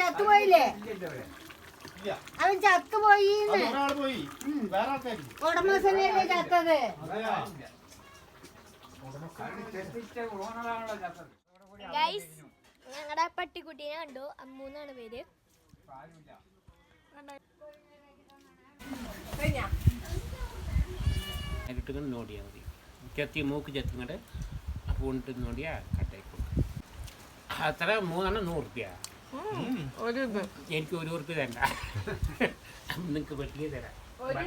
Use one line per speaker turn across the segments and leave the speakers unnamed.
ചത്തുപോയില്ലേ? അവൻ ചത്തുപോയി. ഉടമസ്ഥനല്ലേ ചത്തത്?
ഞങ്ങളുടെ പട്ടിക്കുട്ടീനെ കണ്ടു. അമ്മൂന്നാണ് പേര്.
നോടിയാൽ മതി. ചെത്തി മൂക്ക് ചെത്തിങ്ങോട്ട് പൂണ്ടിട്ട് നോടിയാ കട്ടായി കൊടുക്കും. അത്ര 3 100 റുപ്യ. എനിക്ക് 1 റുപ്യ തരണ്ട. നിങ്ങൾക്ക് പറ്റിയ തരാം.
100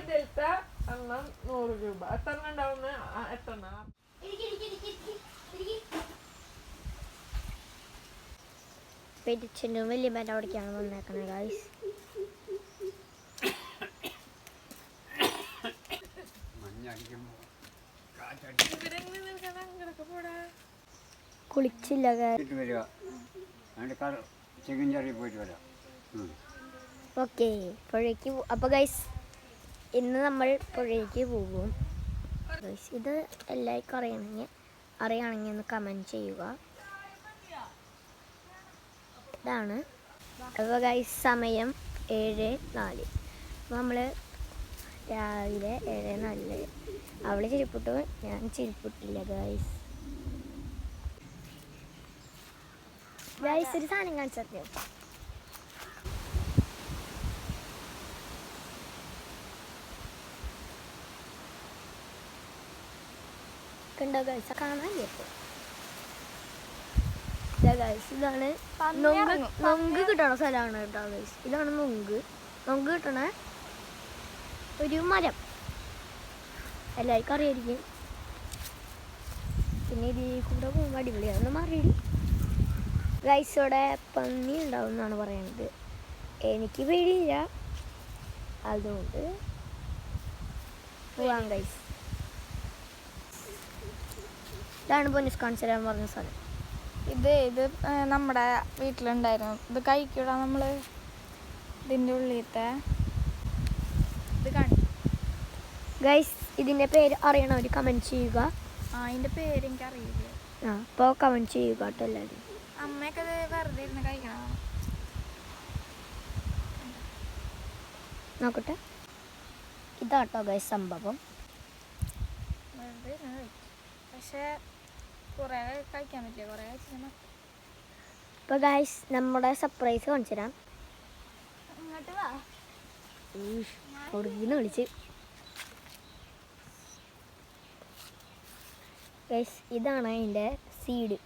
രൂപ. എത്ര ഉണ്ടാവുന്ന? എത്ര
പെരിച്ചനും വലിയ മരം അവിടേക്കാണ് വന്നേക്കണത് ഗൈസ്. കുളിച്ചില്ല. ഓക്കെ, പുഴയ്ക്ക് അപ്പോൾ ഗൈസ് ഇന്ന് നമ്മൾ പുഴയ്ക്ക് പോകും. ഗൈസ് ഇത് എല്ലാവർക്കും അറിയണമെങ്കിൽ ഒന്ന് കമൻറ്റ് ചെയ്യുക. ഇതാണ്. അപ്പോൾ ഗൈസ് സമയം 7:04. അപ്പോൾ നമ്മൾ രാവിലെ 7:04 അവൾ ചിരിപ്പിട്ടു, ഞാൻ ചിരിപ്പിട്ടില്ല ഗൈസ്. ഗൈസ് ഒരു സാധനം കാണിച്ചു. കണ്ടോ ഗൈസ്? കാണാനില്ല ഇപ്പോൾ. ഗൈസ് ഇതാണ് നൊങ്ക് കിട്ടണ സ്ഥലമാണ് കേട്ടോ ഗൈസ്. ഇതാണ് നൊങ്ക് കിട്ടണ ഒരു മരം. എല്ലാവർക്കും അറിയായിരിക്കും. പിന്നെ ഇതിൽ കൂടെ പോകുമ്പോൾ അടിപൊളിയാണെന്ന് അറിയില്ല ഗൈസ്. ഇവിടെ പന്നി ഉണ്ടാവും എന്നാണ് പറയുന്നത്. എനിക്ക് പേടിയില്ല, അതുകൊണ്ട് പോവാം ഗൈസ്. ഇതാണ് പൊന്നിസ് കാണിച്ചു തരാൻ പറഞ്ഞ സ്ഥലം.
ഇത് നമ്മുടെ വീട്ടിലുണ്ടായിരുന്നു. ഇത് കഴിക്കൂടാ നമ്മൾ. ഇതിൻ്റെ ഉള്ളിലത്തെ ഇത് കാണി
ഗൈസ്. ഇതിൻ്റെ പേര് അറിയണവർ കമൻറ്റ് ചെയ്യുക.
അതിൻ്റെ പേര് എനിക്കറിയില്ല.
അപ്പോൾ കമൻറ്റ് ചെയ്യുക കേട്ടോ എല്ലാവരും.
അമ്മയൊക്കെ അത് വെറുതെ ഇരുന്ന് കഴിക്കണം.
നോക്കട്ടെ. ഇതാട്ടോ ഗൈസ് സംഭവം.
പക്ഷേ കുറേ കഴിക്കാൻ പറ്റില്ല. കുറേ കഴിച്ചാൽ
ഇപ്പോൾ ഗൈസ് നമ്മുടെ സർപ്രൈസ് കാണിച്ചു തരാം.
ഇങ്ങോട്ട് വാ.
കൊടുന്ന് വിളിച്ച് ഗൈസ്. ഇതാണ് അതിൻ്റെ സീഡ്.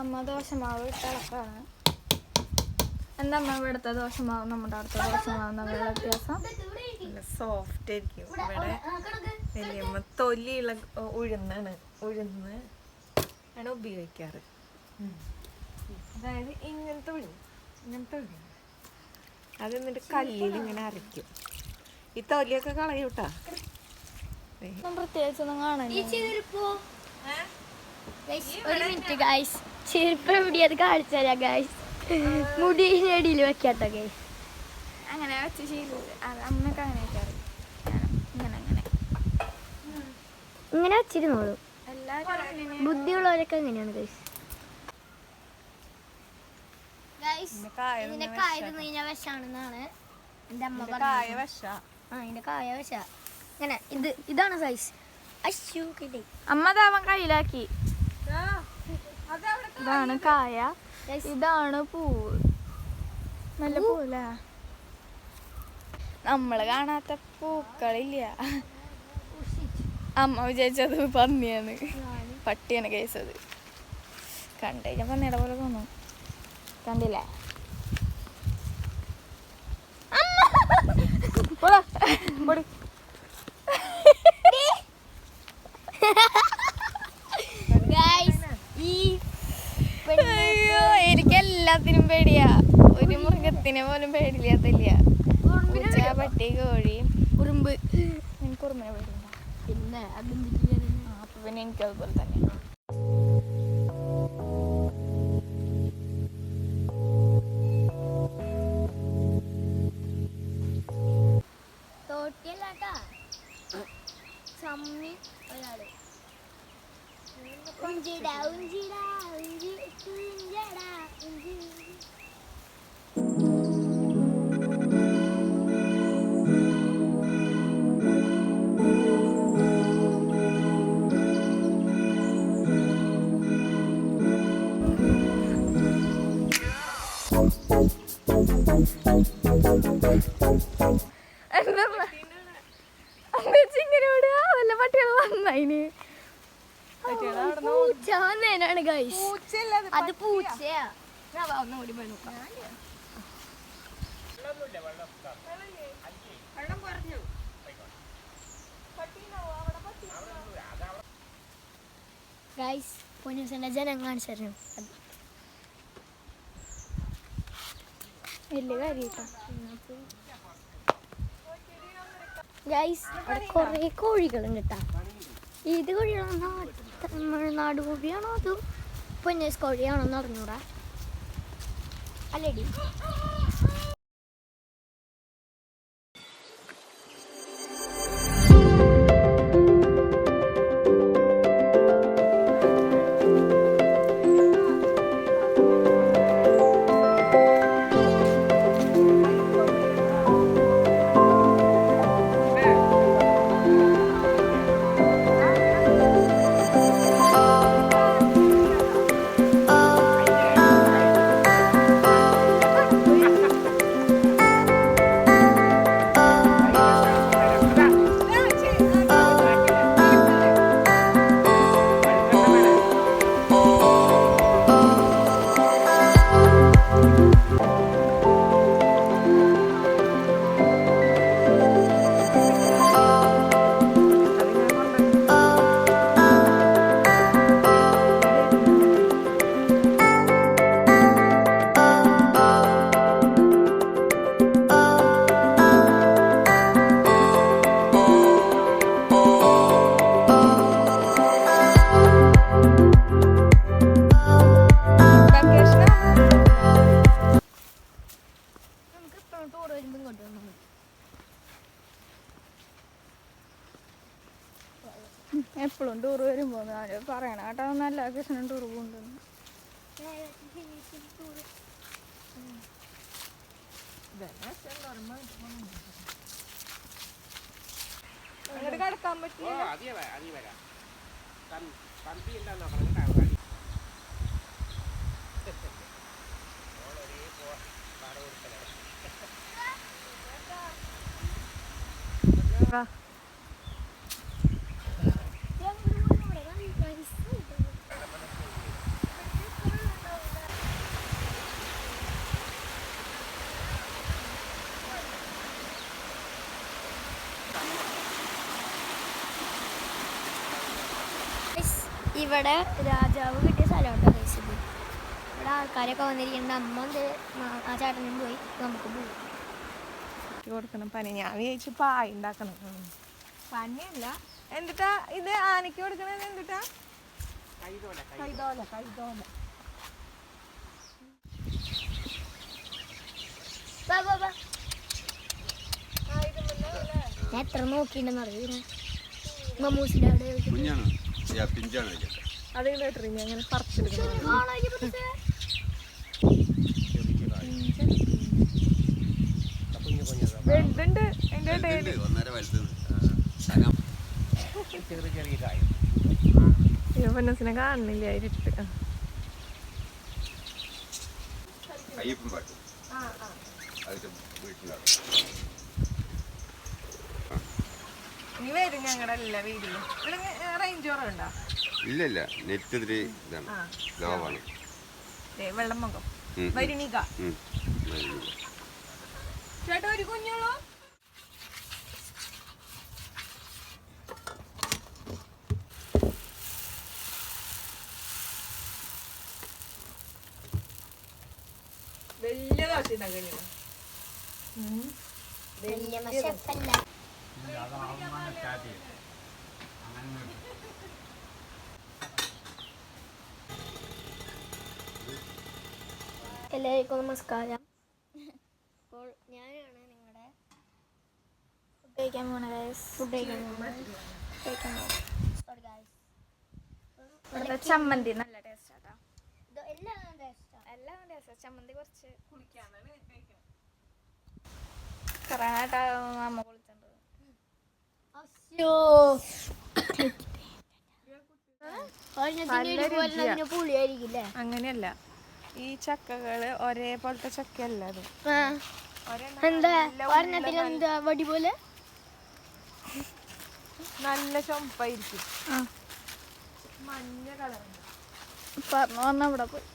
അമ്മ ദോശമാവ് ഇട്ടിളക്കാണ്. എന്താ അമ്മ ഇവിടുത്തെ ദോശമാവ് നമ്മുടെ അടുത്ത ദോശമാവ് തമ്മിലുള്ള വ്യത്യാസം?
നല്ല സോഫ്റ്റ് ആയിരിക്കും. ഇവിടെ വലിയമ്മ തൊലിയുള്ള ഉഴുന്ന് ആണ് ഉപയോഗിക്കാറ്. അതായത് ഇങ്ങനത്തെ ഉഴുന്ന് അത് എന്നിട്ട് കല്ലിൽ ഇങ്ങനെ അരയ്ക്കും. ഈ തൊലിയൊക്കെ കളയൂട്ടാ.
പ്രത്യേകിച്ചൊന്നും കാണാനില്ല.
ഒരു മിനിറ്റ് ഗൈസ്, ചെരുപ്പ് എവിടെയത് കാണിച്ചു തരാം ഗൈസ്. മുടിയുടെ അടിയിൽ വെക്കാട്ടോ ഗൈസ്.
അങ്ങനെ വെച്ച് ശീലിച്ച് അത് അമ്മയൊക്കെ അങ്ങനെ വെക്കാറ്.
ഇങ്ങനെ വെച്ചിരുന്നോളൂ.
എല്ലാവരും
ബുദ്ധിയുള്ളവരൊക്കെ എങ്ങനെയാണ് ഗൈസ്. ഇതിന്റെ കായ തിന്നു കഴിഞ്ഞാൽ വിഷാണെന്നാണ് എൻ്റെ അമ്മ പറഞ്ഞത്. ഇതിന്റെ കായ വിഷ. ഇങ്ങനെ ഇതാണ് ഗൈസ്. അശ്ശൂ കിട്ടി.
അമ്മ താവൻ കയ്യിലാക്കി. ഇതാണ് കായ, ഇതാണ് പൂവ്. നല്ല പൂവല്ലേ? നമ്മള് കാണാത്ത പൂക്കളില്ല. അമ്മ വിചാരിച്ചത് പന്നിയാണ്, പട്ടിയാണ് കേസത്. കണ്ടുകഴിഞ്ഞാൽ പന്നിയുടെ പോലെ തോന്നും. കണ്ടില്ലേ? എനിക്ക് എല്ലാത്തിനും പേടിയാ. ഒരു മൃഗത്തിനെ പോലും പേടില്ലാത്തില്ല. പട്ടി, കോഴി, ഉറുമ്പ്. എനിക്ക് ഉറുമ്പിനെ പേടിയില്ല.
പിന്നെ
അപ്പൊ പിന്നെ എനിക്ക് അതുപോലെ തന്നെയാണ്.
ഉഞ്ചിടാ ഉഞ്ചിടാ ഉഞ്ചി ഉഞ്ചടാ ഉഞ്ചി.
എന്താ ഇങ്ങനെ വിടുക വല്ല പട്ടികൾ വന്നതിന് പൂച്ച വന്നതിനാണ് ഗൈസ്. അത് പൂച്ചയാ. ഞാൻ ഒന്നുകൂടി പോയി നോക്കാം.
ഗൈസ് പൊന്നൂസിന്റെ ജനം കാണിച്ചു
വലിയ കാര്യം
ഗൈസ്. അവിടെ കുറേ കോഴികളുണ്ട് കേട്ടോ. ഇത് കോഴികളാണോ തമിഴ്നാട് കോഴിയാണോ അതോ പൊന്നൂസ് കോഴിയാണോ എന്ന് അറിഞ്ഞൂടാ അല്ലേടി.
എപ്പോഴും ടൂർ വരുമ്പോൾ പറയണ കേട്ടോ നല്ല കൃഷ്ണൻ ടൂർ പോകുന്നുണ്ടെന്ന്. അങ്ങോട്ട് കിടക്കാൻ പറ്റില്ല.
ഇവിടെ രാജാവ് കിട്ടിയ സ്ഥലമുണ്ടോ ഗൈസ്. ഇത് ഇവിടെ ആൾക്കാരൊക്കെ വന്നിരിക്കുന്നുണ്ട്. അമ്മ ആ ചേട്ടനും പോയി. നമുക്ക് പോയി
കൊടുക്കണം പനി. ഞാൻ വിചാരിച്ചു പായ ഉണ്ടാക്കണം. പനിയല്ല. എന്നിട്ടാ ഇത് ആനയ്ക്ക് കൊടുക്കണത് എന്തിട്ടാ? കൈതോല. കൈതോല.
ഞാൻ എത്ര നോക്കിണ്ടെന്ന് അറിയില്ല. മമ്മൂസിന്റെ അവിടെ
അത് കേട്ടിട്ട് അങ്ങനെ പറിച്ചെടുക്കണം. വലുതുണ്ട് എൻ്റെ ഇടയില്. പൊന്നൂസിനെ കാണുന്നില്ല ഇരുട്ട്. ഇനി വരും ഞങ്ങളുടെ എല്ലാ വീട്ടിലും. റേഞ്ച് കുറവുണ്ടോ?
ഇല്ല നെറ്റ് ഇത്തിരി ലോവാണ്.
വെള്ളം മുഖം വരിണിക ചേട്ടാ ഒരു കുഞ്ഞോളൂ. വലിയ ദോശ ഉണ്ടാക്കണ
എല്ലാവർക്കും നമസ്കാരം. അപ്പോൾ ഞാനാണ് നിങ്ങളുടെ ഫുഡ് കഴിക്കാൻ പോണ.
ഇവിടുത്തെ ചമ്മന്തി നല്ല ടേസ്റ്റ് ആട്ടാ.
എല്ലാം taste ആ.
എല്ലാം ടേസ്റ്റ്. ചമ്മന്തി കുറച്ച് കൊറേട്ടാ അമ്മ കുളിച്ചിട്ടുണ്ട്.
അശ്ശോ. ഒരെണ്ണത്തിന് ഒരുപോലെ തന്നെ പുളിയായിരിക്കില്ലേ?
അങ്ങനെയല്ല, ഈ ചക്കകള് ഒരേപോലത്തെ ചക്കയല്ല അത്.
എന്താ ഒരെണ്ണത്തിന് എന്താ വടി പോലെ
നല്ല ചുമപ്പായിരിക്കും, മഞ്ഞ കളർ.
പറഞ്ഞു പറഞ്ഞ അവിടെ പോയി.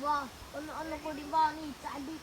വാ ഒന്ന് കൂടി വാ നീ ചാടി.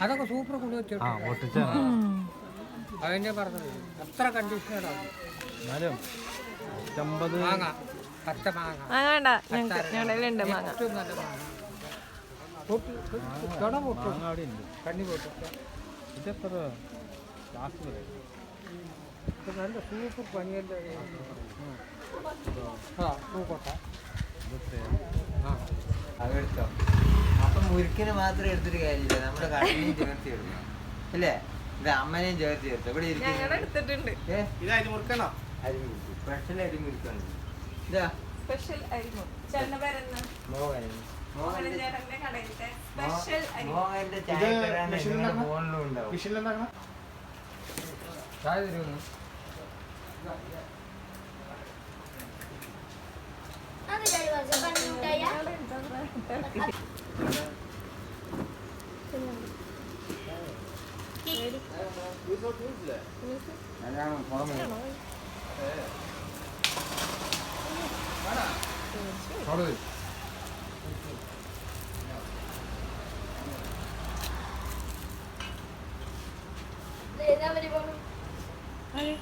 അതൊക്കെ സൂപ്പർ കുളി വെച്ചിട്ട് അതിൻ്റെ പറഞ്ഞത് എത്ര കണ്ടീഷനാണ് മാങ്ങ, പച്ച മാങ്ങ,
മാങ്ങ വേണ്ട, ഞങ്ങളുണ്ട് മാങ്ങ.
ഏറ്റവും നല്ല മാങ്ങ. ചുണ പൊട്ടും, കണ്ണി പൊട്ടും. ഇത് നല്ല സൂപ്പർ പനിയല്ലേ. പൂക്കോട്ട
അതെടുത്തോ. അപ്പൊ മുരിക്കിന് മാത്രം എടുത്തിട്ട് കാര്യമില്ല, നമ്മുടെ കണ്ണിനെയും ചേർത്ത് എടുക്കണം അല്ലേ? ഇത് അമ്മനെയും ചേർത്ത് ചേർത്ത് ഇവിടെ
ഞങ്ങൾ എടുത്തിട്ടുണ്ട്.
സ്പെഷ്യൽ അരിമുരിക്കാണ്. ഇതാ
സ്പെഷ്യൽ അരിമോ ചേട്ടന്റെ പേരെന്താ?
മോഹൻ.
മോഹന്റെ കടയിലത്തെ സ്പെഷ്യൽ അരി.
മോഹന്റെ ചായ ഫോണിലും ഉണ്ടാവും.
ചായ തരുമോ?
അവര്